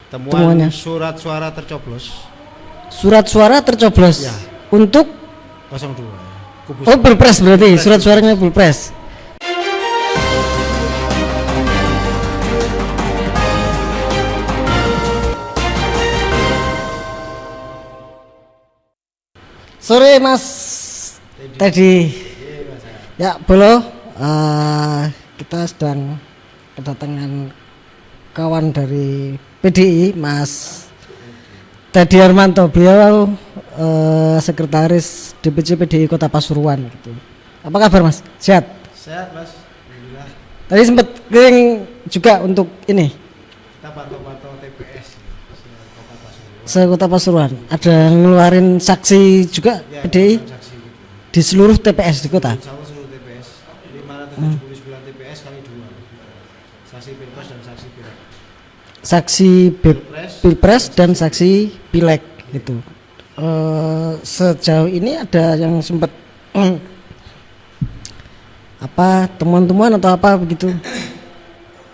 Temuannya surat suara tercoblos. Surat suara tercoblos ya. Untuk 02. Oh, Pilpres berarti surat suaranya Pilpres. Sore Mas Teddy. Ya, Bolo, kita sedang kedatangan kawan dari PDI, Mas Teddy Armanto. Beliau sekretaris DPC PDI Kota Pasuruan gitu. Apa kabar Mas? Sehat? Sehat Mas, alhamdulillah. Tadi sempat kering juga untuk ini. Kita pantau-pantau TPS Kota Pasuruan. Se-Kota Pasuruan. Ada ngeluarin saksi juga Ya, PDI saksi gitu. di seluruh TPS di kota. Sama seluruh TPS 579 TPS kali 2. Saksi Pilpres dan saksi Pileg. Saksi Pilpres dan saksi Pileg gitu. Sejauh ini ada yang sempat apa temuan-temuan atau apa begitu?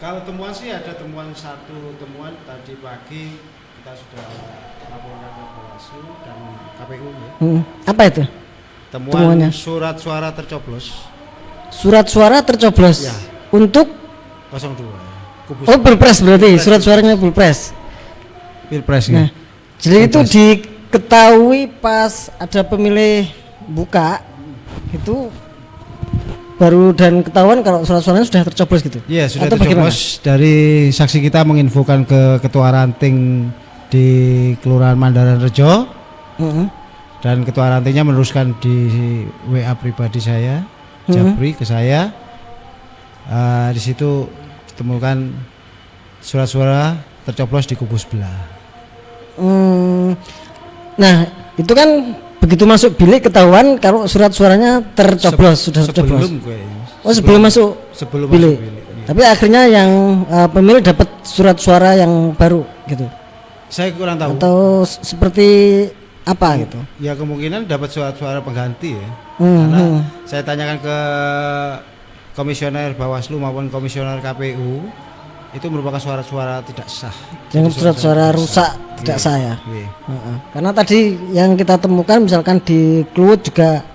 Kalau temuan sih ada satu temuan tadi pagi kita sudah laporkan ke Bawaslu dan KPU ya. Apa itu? Temuannya surat suara tercoblos. Surat suara tercoblos ya. Untuk 02. Oh, Pilpres berarti surat suaranya Pilpres. Pilpres ya. Jadi Pilpres. Itu diketahui pas ada pemilih buka itu baru dan ketahuan kalau surat suaranya sudah tercoblos gitu. Iya, sudah tercoblos. Dari saksi kita menginfokan ke ketua ranting di Kelurahan Mandaran Rejo. Dan ketua rantingnya meneruskan di WA pribadi saya, Japri ke saya. Di situ ditemukan surat suara tercoblos di kubu sebelah. Nah, itu kan begitu masuk bilik ketahuan kalau surat suaranya tercoblos, sudah tercoblos. Sebelum masuk bilik. Ya. Tapi akhirnya yang pemilih dapat surat suara yang baru gitu. Saya kurang tahu. Atau seperti apa gitu? Ya kemungkinan dapat suara pengganti ya. Karena saya tanyakan ke komisioner Bawaslu maupun komisioner KPU, itu merupakan suara-suara tidak sah. Yang surat-suara rusak tidak sah ya. Karena tadi yang kita temukan misalkan di Kluwut juga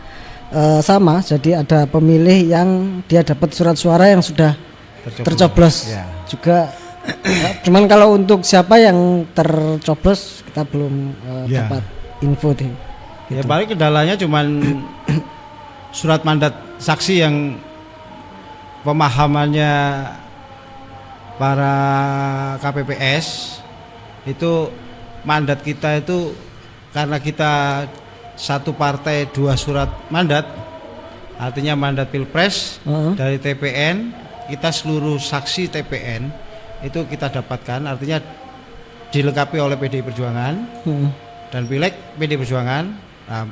sama, jadi ada pemilih yang dia dapat surat suara yang sudah tercoblos ya. Juga. Cuman kalau untuk siapa yang tercoblos kita belum dapat info deh. Gitu. Ya paling kendalanya cuman surat mandat saksi yang pemahamannya para KPPS itu mandat kita itu karena kita satu partai dua surat mandat, artinya mandat Pilpres dari TPN, kita seluruh saksi TPN itu kita dapatkan, artinya dilengkapi oleh PDI Perjuangan dan Pileg PDI Perjuangan. Nah,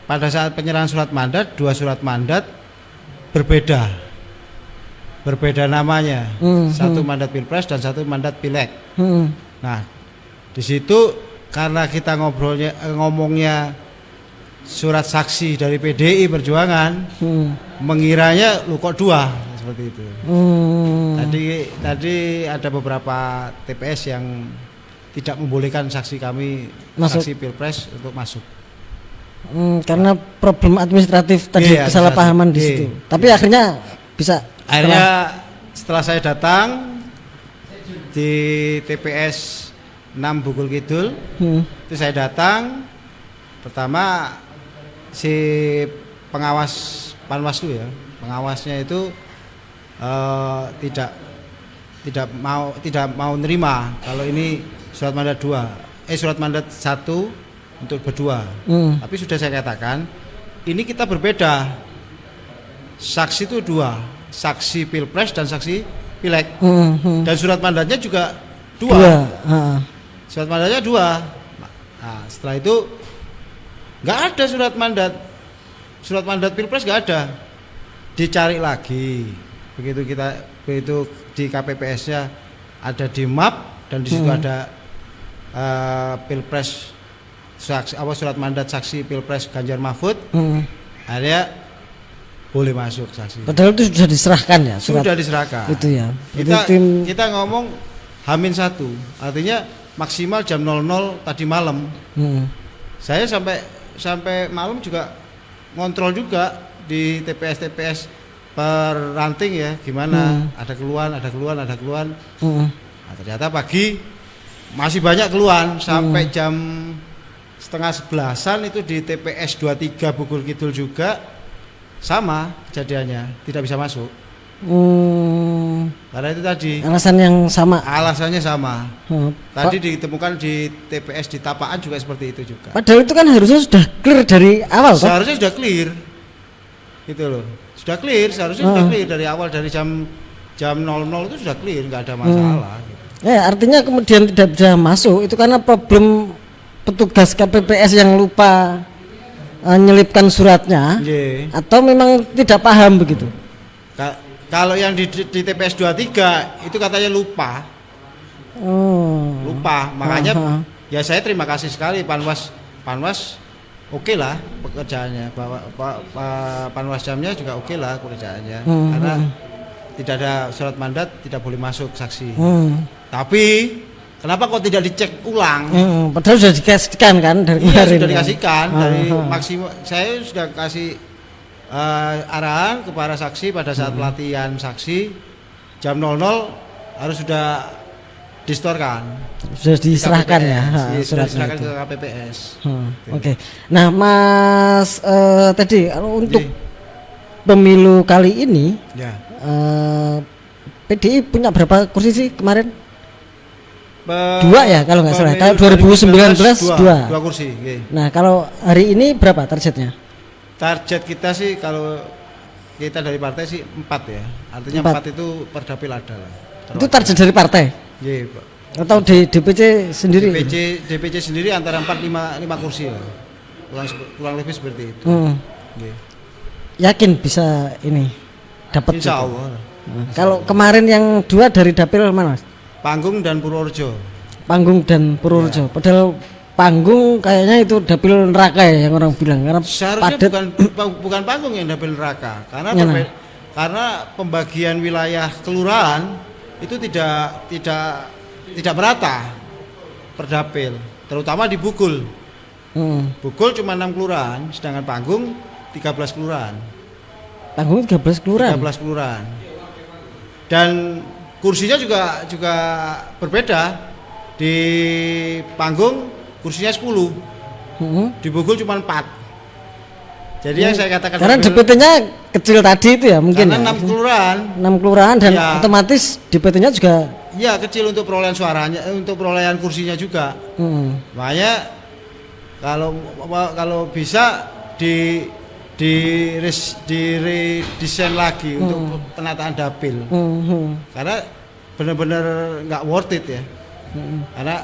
pada saat penyerahan surat mandat, dua surat mandat berbeda namanya, satu mandat Pilpres dan satu mandat Pileg. Nah, di situ karena kita ngomongnya surat saksi dari PDI Perjuangan, mengiranya lu kok dua seperti itu. Tadi ada beberapa TPS yang tidak membolehkan saksi kami saksi Pilpres untuk masuk. Karena problem administratif tadi, kesalahpahaman di situ. Tapi akhirnya bisa. Setelah saya datang di TPS 6 Bugul Kidul, itu saya datang pertama si pengawas Panwaslu ya, pengawasnya itu tidak mau nerima kalau ini surat mandat surat mandat 1 untuk berdua. Tapi sudah saya katakan ini kita berbeda, saksi itu 2, saksi Pilpres dan saksi Pileg. Dan surat mandatnya juga 2. Surat mandatnya 2. Nah, setelah itu nggak ada surat mandat Pilpres nggak ada, dicari lagi. Begitu di KPPS-nya ada di map dan di situ ada Pilpres surat mandat saksi Pilpres Ganjar Mahfud, akhirnya boleh masuk saksi. Padahal itu sudah diserahkan ya surat. Sudah diserahkan. Itu ya. Kita ngomong H-1, artinya maksimal jam 00 tadi malam. Saya sampai malam juga ngontrol juga di TPS per ranting ya, gimana ada keluhan. Nah, ternyata pagi masih banyak keluhan sampai jam setengah 11-an itu di TPS 23 Bugul Kidul juga sama kejadiannya, tidak bisa masuk. Karena itu tadi alasannya sama. Tadi ditemukan di TPS di Tapaan juga seperti itu juga. Padahal itu kan harusnya sudah clear dari awal, seharusnya sudah clear gitu loh, seharusnya sudah clear dari awal, dari jam 00 itu sudah clear, nggak ada masalah gitu. Artinya kemudian tidak bisa masuk itu karena problem petugas KPPS yang lupa menyelipkan suratnya, atau memang tidak paham begitu. Kalau yang di TPS 23 itu katanya lupa. Makanya ya saya terima kasih sekali Panwas oke lah pekerjaannya, Panwas Jamnya juga oke lah pekerjaannya, karena tidak ada surat mandat, tidak boleh masuk saksi. Tapi kenapa kok tidak dicek ulang? Padahal sudah dikasihkan kan dari kemarin. Sudah dikasihkan dari maksimal. Saya sudah kasih arahan kepada saksi pada saat pelatihan saksi jam 00 harus sudah distorkan, sudah diserahkan KPPS, ya sudah diserahkan ke KPPS. Oke. Nah Mas tadi untuk pemilu kali ini PDI punya berapa kursi sih kemarin? 2 ya kalau nggak salah. Kalau 2019 dua kursi. Nah kalau hari ini berapa targetnya? Target kita sih kalau kita dari partai sih 4 ya. Artinya 4 itu per dapil ada lah. Itu target dari partai? Iya, Pak. Atau di DPC sendiri? DPC sendiri antara 4-5 kursi ya. Kurang lebih seperti itu. Yakin bisa ini dapat? Insya Allah. Kalau kemarin yang 2 dari dapil mana? Panggung dan Purworejo. Ya. Padahal Panggung kayaknya itu dapil neraka ya yang orang bilang, karena seharusnya bukan Panggung yang dapil neraka, karena pembagian wilayah kelurahan itu tidak merata per dapil, terutama di Bugul. Bugul cuma 6 kelurahan, sedangkan Panggung 13 kelurahan. Panggung 13 kelurahan. Dan kursinya juga berbeda. Di Panggung kursinya 10, di Bogor cuma 4. Jadi yang saya katakan karena DPT-nya kecil tadi itu ya mungkin. Karena 6 kelurahan dan otomatis DPT-nya juga kecil untuk perolehan suaranya, untuk perolehan kursinya juga. Makanya kalau bisa redesain lagi untuk penataan dapil. Karena benar-benar nggak worth it ya. Karena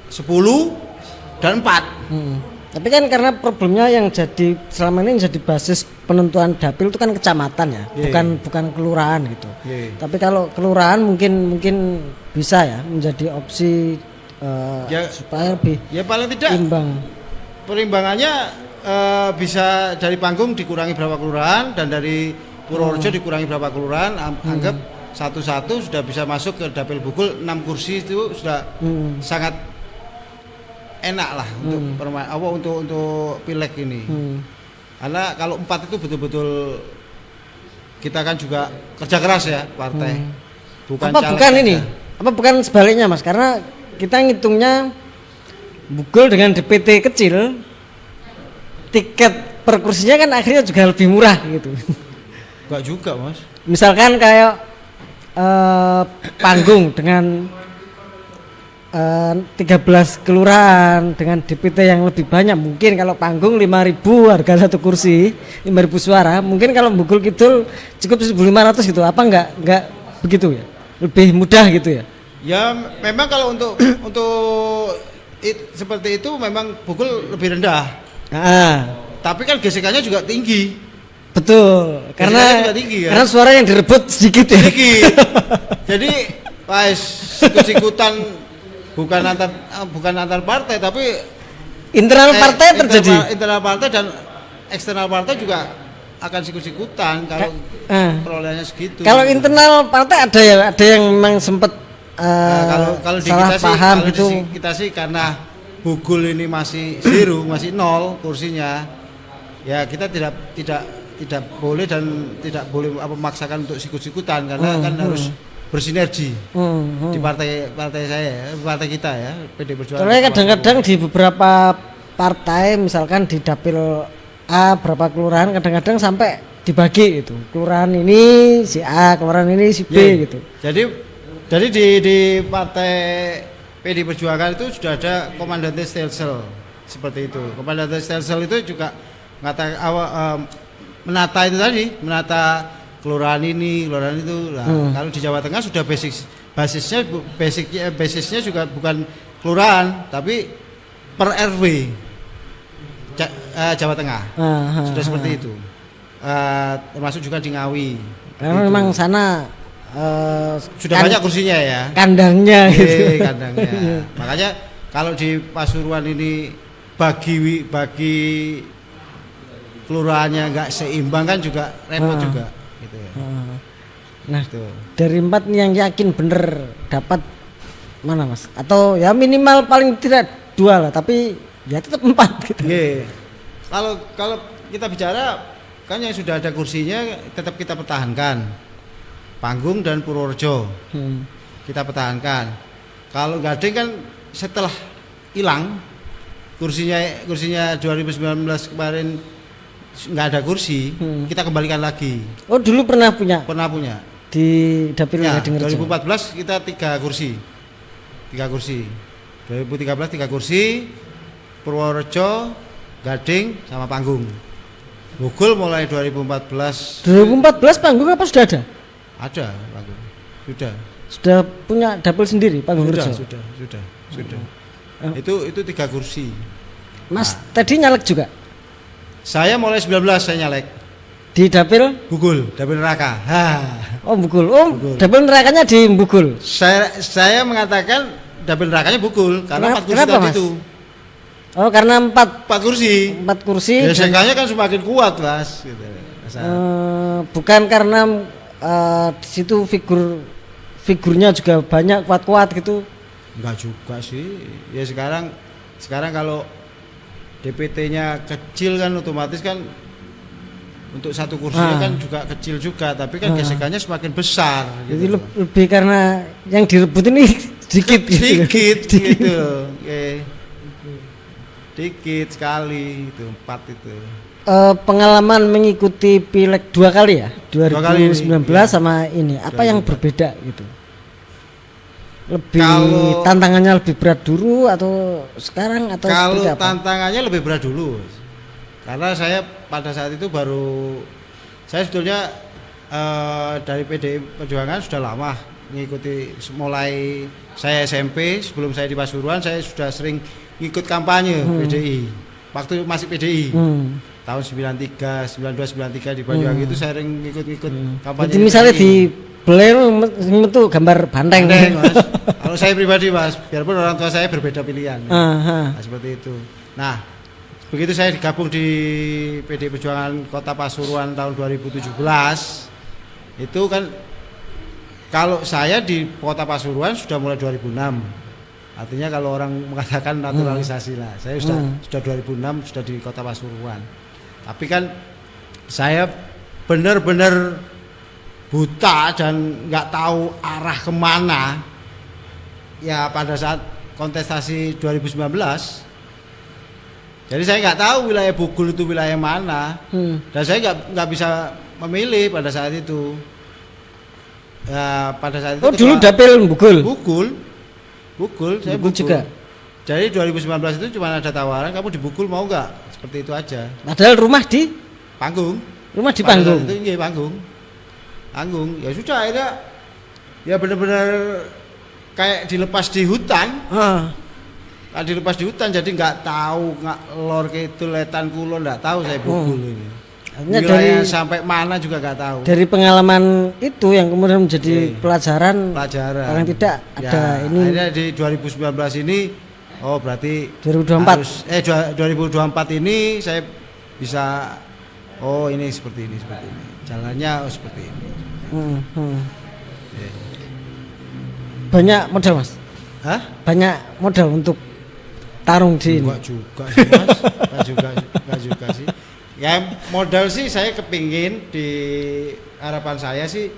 10 dan 4. Tapi kan karena problemnya yang jadi selama ini jadi basis penentuan dapil itu kan kecamatan ya, bukan kelurahan gitu. Tapi kalau kelurahan mungkin bisa ya menjadi opsi supaya lebih paling tidak imbang. Perimbangannya bisa dari Panggung dikurangi berapa kelurahan dan dari Purworejo dikurangi berapa kelurahan, anggap satu-satu sudah bisa masuk ke dapil Bugul. 6 kursi itu sudah sangat enak lah untuk pileg ini. Karena kalau 4 itu betul-betul kita kan juga kerja keras ya partai. Bukan sebaliknya Mas, karena kita ngitungnya Bugul dengan DPT kecil, tiket per kursinya kan akhirnya juga lebih murah gitu. Enggak juga Mas. Misalkan kayak Panggung dengan 13 kelurahan dengan DPT yang lebih banyak, mungkin kalau Panggung 5.000 harga satu kursi, 5.000 suara, mungkin kalau Bugul Kidul cukup 1.500 gitu. Apa enggak begitu ya? Lebih mudah gitu ya? Ya memang kalau untuk seperti itu memang Bugul lebih rendah. Tapi kan gesekannya juga tinggi. Betul, karena tinggi, ya? Karena suara yang direbut sedikit ya. Jadi pas sikut-sikutan bukan antar partai tapi internal partai terjadi. Internal partai dan eksternal partai juga akan sikut-sikutan kalau perolehannya segitu. Kalau internal partai ada yang memang sempat kalau di salah kita sih, paham kalau gitu. kita sih karena Bugul ini masih zero, masih nol kursinya, ya kita tidak boleh dan tidak boleh memaksakan untuk sikut-sikutan karena kan harus bersinergi di partai saya, partai kita ya, PD Perjuangan. Soalnya kadang-kadang di beberapa partai, misalkan di dapil A berapa kelurahan, kadang-kadang sampai dibagi itu. Kelurahan ini si A, kelurahan ini si B gitu. Jadi di partai PD Perjuangan itu sudah ada Komandante Stelsel seperti itu. Komandante Stelsel itu juga menata itu tadi, menata kelurahan ini, kelurahan itu. Nah, kalau di Jawa Tengah sudah basisnya juga bukan kelurahan, tapi per RW Jawa Tengah. Sudah seperti itu. Termasuk juga di Ngawi. Karena memang sana sudah banyak kursinya ya. Kandangnya gitu. Kandangnya. Makanya kalau di Pasuruan ini bagi kelurahannya nggak seimbang kan juga repot juga gitu ya. Nah, gitu. Dari 4 yang yakin bener dapat mana Mas? Atau ya minimal paling tidak 2 lah, tapi ya tetap 4 gitu. Kalau kita bicara kan yang sudah ada kursinya tetap kita pertahankan. Panggung dan Purworejo kita pertahankan. Kalau Gading kan setelah hilang kursinya 2019 kemarin nggak ada kursi, kita kembalikan lagi. Oh dulu pernah punya di dapil ya, Gading Rejo. 2014 kita 3 kursi 2013 3 kursi, Purworejo, Gading sama Panggung. Bugul mulai 2014 Panggung apa sudah ada? Ada Panggung. Sudah punya dapil sendiri Panggung Rejo? Sudah. Itu 3 kursi. Mas tadi nyalek juga? Saya mulai 19 saya nyalek. Di dapil? Bugul, dapil neraka. Oh Bugul. Dapil nerakanya di Bugul. Saya mengatakan dapil nerakanya Bugul karena 4 kursi kenapa, tadi Mas? itu. Oh karena 4 kursi. 4 kursi. Gesekannya kan semakin kuat, Mas gitu. Bukan karena di situ figurnya juga banyak kuat-kuat gitu. Enggak juga sih. Ya sekarang kalau DPT-nya kecil kan otomatis kan untuk satu kursinya kan juga kecil juga, tapi kan gesekannya semakin besar gitu. Jadi lebih karena yang direbut ini sedikit gitu. Dikit sekali itu 4 itu. Pengalaman mengikuti Pileg 2 kali ya, 2019 ya. sama ini, apa yang berbeda gitu? Lebih tantangannya lebih berat dulu atau sekarang atau kalau seperti apa? Tantangannya lebih berat dulu, karena saya pada saat itu saya sebetulnya dari PDI Perjuangan sudah lama mengikuti, mulai saya SMP, sebelum saya di Pasuruan saya sudah sering ikut kampanye PDI waktu masih PDI. Tahun 93, 92, 93 di Banyuwangi itu saya sering ikut kampanye. Jadi misalnya di Belem itu gambar banteng Mas. Kalau saya pribadi Mas, biarpun orang tua saya berbeda pilihan. Nah, seperti itu. Nah, begitu saya digabung di PD Perjuangan Kota Pasuruan tahun 2017, itu kan kalau saya di Kota Pasuruan sudah mulai 2006. Artinya kalau orang mengatakan naturalisasi lah, saya sudah 2006 sudah di Kota Pasuruan. Tapi kan saya benar-benar buta dan nggak tahu arah kemana. Ya pada saat kontestasi 2019, jadi saya nggak tahu wilayah Bugul itu wilayah mana, dan saya nggak bisa memilih pada saat itu. Ya pada saat itu. Oh dulu dapil Bugul. Saya Bugul juga. Jadi 2019 itu cuma ada tawaran, kamu di Bugul mau nggak? Seperti itu aja. Padahal rumah di Panggung. Rumah di Panggung. Itu iya Panggung. Ya sudah akhirnya ya benar-benar kayak dilepas di hutan. Dilepas di hutan jadi nggak tahu lor kidul letan kulon, nggak tahu saya Bugul ini. Wilayah sampai mana juga nggak tahu. Dari pengalaman itu yang kemudian menjadi pelajaran. Paling tidak ada ini. Akhirnya di 2019 ini, oh berarti 2024 ini saya bisa, oh ini seperti ini. Jalannya seperti ini. banyak modal Mas? Hah? Banyak modal untuk tarung di ini? Enggak juga sih Mas, enggak juga sih. Ya modal sih saya kepingin, di harapan saya sih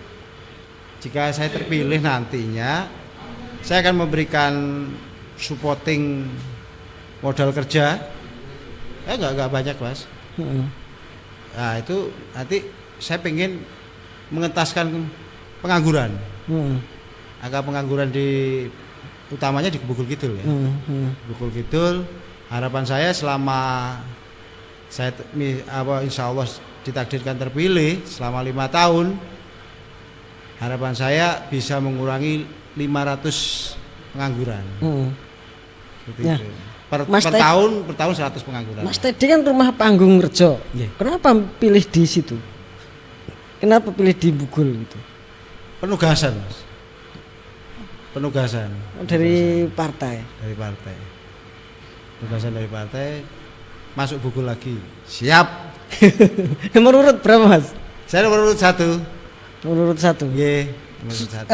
jika saya terpilih nantinya saya akan memberikan supporting modal kerja. Enggak banyak Mas. Nah itu nanti saya pengen mengentaskan pengangguran. Angka pengangguran utamanya di Bogor Kidul ya. Bogor Kidul, harapan saya selama saya insya Allah ditakdirkan terpilih selama 5 tahun, harapan saya bisa mengurangi 500 pengangguran. Ya. Itu. Per tahun 100 pengangguran. Mas Teddy kan rumah panggung Rejo. Yeah. Kenapa pilih di situ? Kenapa pilih di Bugul gitu? Penugasan Mas. Penugasan. Dari partai. Penugasan dari partai. Masuk Bugul lagi. Siap. Nomor urut berapa Mas? Saya nomor urut 1. Nomor urut 1. Iya, nomor urut 1.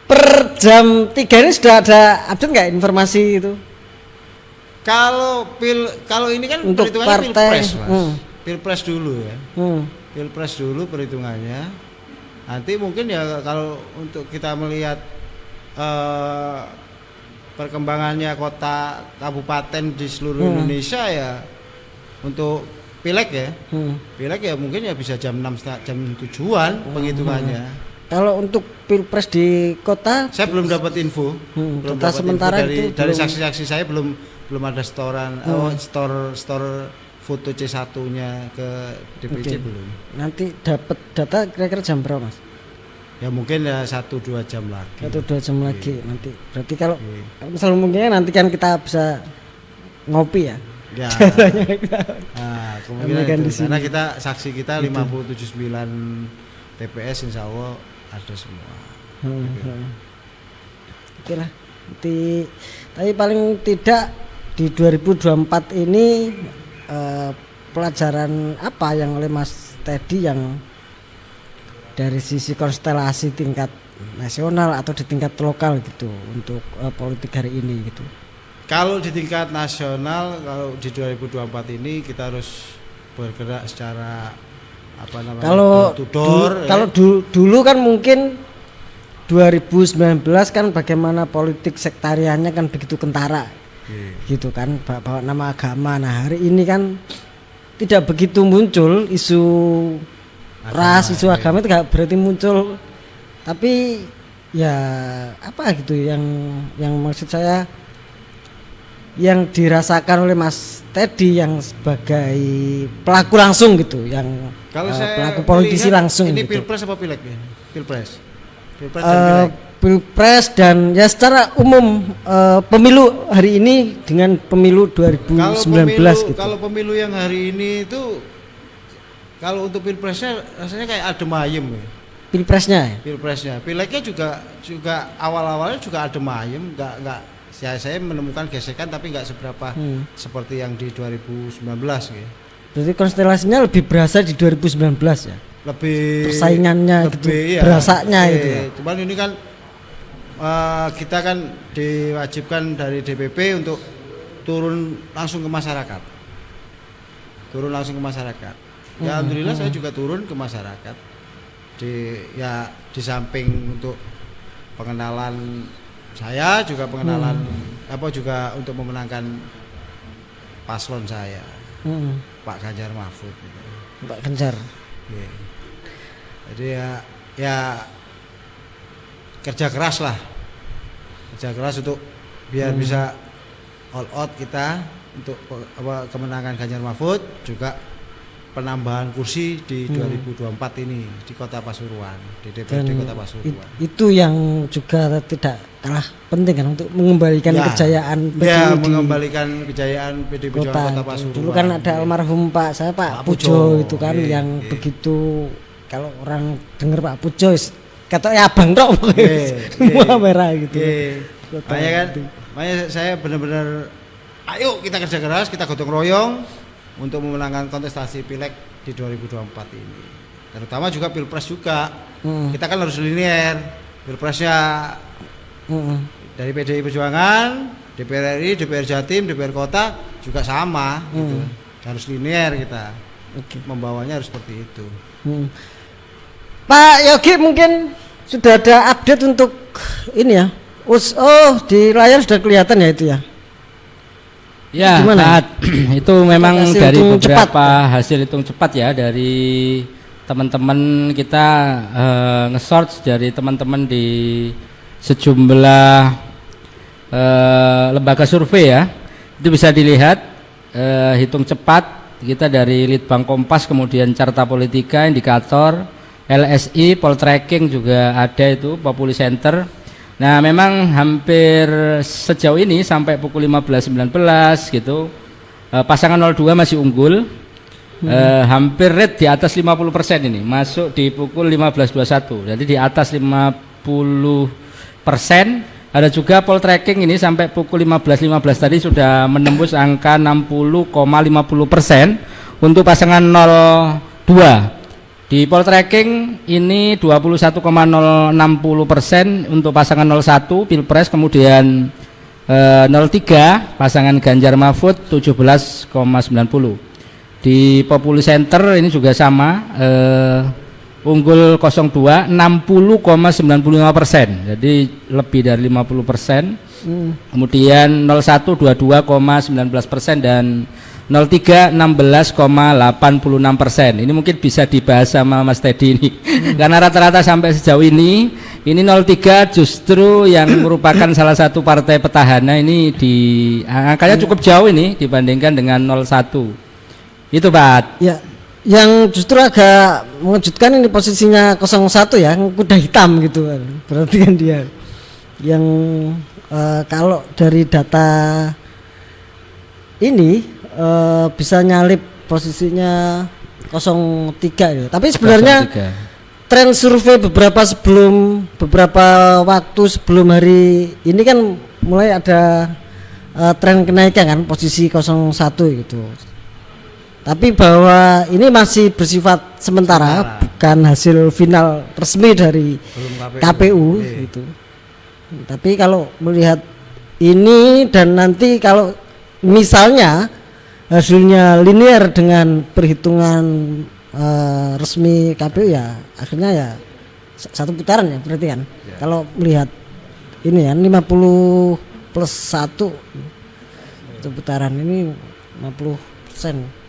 Per jam 3 ini sudah ada update nggak informasi itu? Kalau ini kan untuk perhitungannya partai, pilpres Mas. Pilpres dulu ya. Pilpres dulu perhitungannya. Nanti mungkin ya kalau untuk kita melihat perkembangannya kota kabupaten di seluruh Indonesia ya, untuk pileg ya. Pileg ya mungkin ya bisa jam 6 jam 7-an penghitungannya. Kalau untuk pilpres di kota, saya belum dapat info. Belum kota dapat sementara info itu dari belum. saksi-saksi saya belum ada store foto C1-nya ke DPC belum. Nanti dapat data kira-kira jam berapa Mas? Ya mungkin ya 1-2 jam lagi. 1-2 jam lagi nanti. Berarti kalau misalnya mungkin nanti kan kita bisa ngopi ya. Ya. Nah, Kemungkinan kemungkinan di itu. sini. Karena saksi kita 579 TPS insya Allah ada semua. Oke lah. Tapi paling tidak di 2024 ini pelajaran apa yang oleh Mas Teddy yang dari sisi konstelasi tingkat nasional atau di tingkat lokal gitu untuk politik hari ini gitu. Kalau di tingkat nasional, kalau di 2024 ini kita harus bergerak secara apa namanya? Kalau dulu kan mungkin 2019 kan bagaimana politik sektariannya kan begitu kentara. Gitu kan, bawa nama agama. Nah, hari ini kan tidak begitu muncul isu ras, isu agama itu gak berarti muncul. Tapi ya apa gitu yang maksud saya yang dirasakan oleh Mas Teddy yang sebagai pelaku langsung gitu, yang kalau pelaku politisi langsung ini gitu. Pilpres apa pileg ya? Pilpres dan pileg. Pilpres dan ya secara umum pemilu hari ini dengan pemilu 2019 gitu. Kalau pemilu yang hari ini itu kalau untuk pilpresnya rasanya kayak adem ayem ya. Pilpresnya. Pilegnya juga awal-awalnya juga adem ayem, enggak saya menemukan gesekan tapi enggak seberapa seperti yang di 2019 gitu. Berarti konstelasinya lebih berasa di 2019 ya. Lebih persaingannya gitu, ya, berasanya itu ya. Cuman ini kan kita kan diwajibkan dari DPP untuk turun langsung ke masyarakat. Ya alhamdulillah saya juga turun ke masyarakat. Di samping untuk pengenalan saya juga pengenalan juga untuk memenangkan paslon saya. Pak Ganjar Mahfud gitu. Pak Ganjar. Yeah. Jadi ya kerja keras untuk biar bisa all out kita untuk kemenangan Ganjar Mahfud, juga penambahan kursi di 2024 ini di Kota Pasuruan, di DPRD Kota Pasuruan. Itu yang juga tidak kalah penting kan untuk mengembalikan kejayaan PDI. Ya, mengembalikan kejayaan PDI Kota Pasuruan. Dulu kan ada almarhum Pak Pujo itu kan yang begitu, kalau orang dengar Pak Pujo kata ya abang tok semua merah gitu. Makanya saya benar-benar ayo kita kerja keras, kita gotong royong untuk memenangkan kontestasi pileg di 2024 ini. Terutama juga pilpres juga. Kita kan harus linear. Pilpresnya Dari PDI Perjuangan, DPR RI, DPR Jatim, DPR Kota juga sama gitu. Harus linear kita. Membawanya harus seperti itu. Pak Yogi mungkin sudah ada update untuk ini ya. Di layar sudah kelihatan ya itu ya. Ya, itu memang hasil dari beberapa cepat. Hasil hitung cepat ya dari teman-teman kita nge-search dari teman-teman di sejumlah lembaga survei ya. Itu bisa dilihat hitung cepat kita dari Litbang Kompas, kemudian Carta Politika, Indikator, LSI, Poltreking juga ada itu, Populi Center. Nah, memang hampir sejauh ini sampai pukul 15.19 gitu pasangan 02 masih unggul. Hampir rate di atas 50% ini, masuk di pukul 15.21. Jadi di atas 50%. Ada juga Poltreking ini sampai pukul 15.15 tadi sudah menembus angka 60,50% untuk pasangan 02. Di Poltreking ini 21,060% untuk pasangan 01 Pilpres, kemudian 03 pasangan Ganjar Mahfud 17,90. Di Populi Center ini juga sama, unggul 02 60,95%, jadi lebih dari 50%. Kemudian 01 22,19% dan 03 16,86%. Ini mungkin bisa dibahas sama Mas Teddy ini. Karena rata-rata sampai sejauh ini 03 justru yang merupakan salah satu partai petahana ini angkanya cukup jauh ini dibandingkan dengan 01. Itu Pak. Ya, yang justru agak mengejutkan ini posisinya 01 ya, kuda hitam gitu kan. Berarti kan dia yang kalau dari data ini bisa nyalip posisinya 03 ya. Tapi sebenarnya 03. Tren survei beberapa waktu sebelum hari ini kan mulai ada tren kenaikan kan posisi 01 gitu. Tapi bahwa ini masih bersifat sementara, bukan hasil final resmi dari KPU gitu. Tapi kalau melihat ini dan nanti kalau misalnya hasilnya linear dengan perhitungan resmi KPU ya akhirnya ya satu putaran ya berarti kan ya. Kalau melihat ini ya 50 plus 1 satu putaran ini 50%.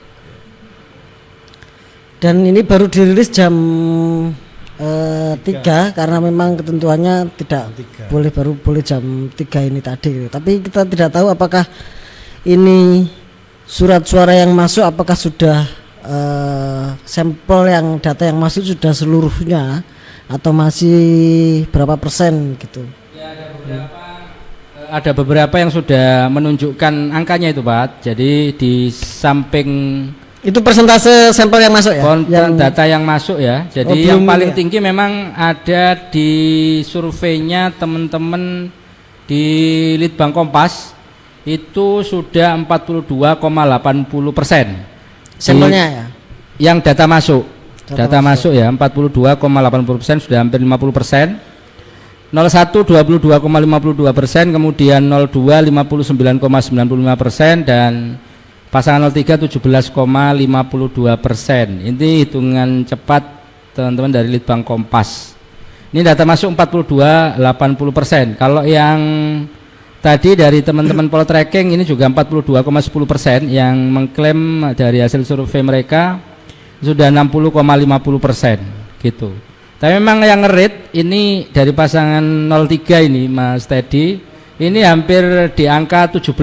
Dan ini baru dirilis jam 3 karena memang ketentuannya tidak boleh jam 3 ini tadi gitu. Tapi kita tidak tahu apakah ini surat suara yang masuk apakah sudah sampel yang data yang masuk sudah seluruhnya atau masih berapa persen gitu. Ya, ada beberapa yang sudah menunjukkan angkanya itu Pak. Jadi di samping itu persentase sampel yang masuk ya? Data yang masuk ya. Jadi yang paling tinggi memang ada di surveinya teman-teman di Litbang Kompas itu sudah 42,80%. Sampelnya ya? Yang data masuk. Data masuk ya 42,80%, sudah hampir 50%. 01 22,52%, kemudian 02 59,95% dan pasangan 03 17,52%. Ini hitungan cepat teman-teman dari Litbang Kompas. Ini data masuk 42,80%. Kalau yang tadi dari teman-teman Poltreking ini juga 42,10% yang mengklaim dari hasil survei mereka sudah 60,50% gitu. Tapi memang yang ngerit ini dari pasangan 03 ini Mas Teddy ini hampir di angka 17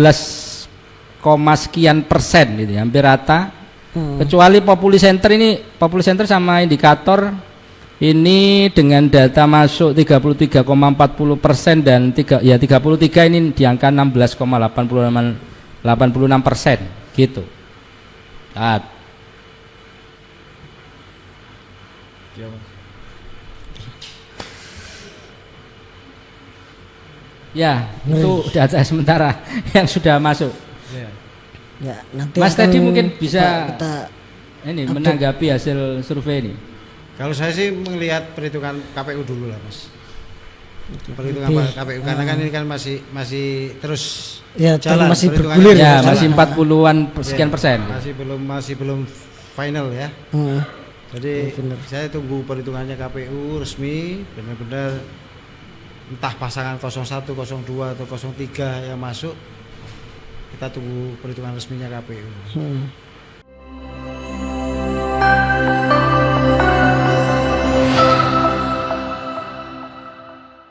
sekian persen gitu, hampir rata. Kecuali Populi Center sama Indikator ini dengan data masuk 33,40% dan 33 ini di angka 16,86% gitu. Ya, itu data sementara yang sudah masuk. Ya, nanti Mas tadi mungkin bisa kita menanggapi hasil survei ini. Kalau saya sih melihat perhitungan KPU dulu lah Mas. perhitungan KPU karena kan ini kan masih terus Ya, jalan masih perhitungannya bergulir Ya, jalan. masih 40-an sekian persen. Masih belum final ya. Heeh. Jadi benar. saya tunggu perhitungannya KPU resmi benar-benar entah pasangan 01, 02 atau 03 yang masuk, kita tunggu perhitungan resminya KPU.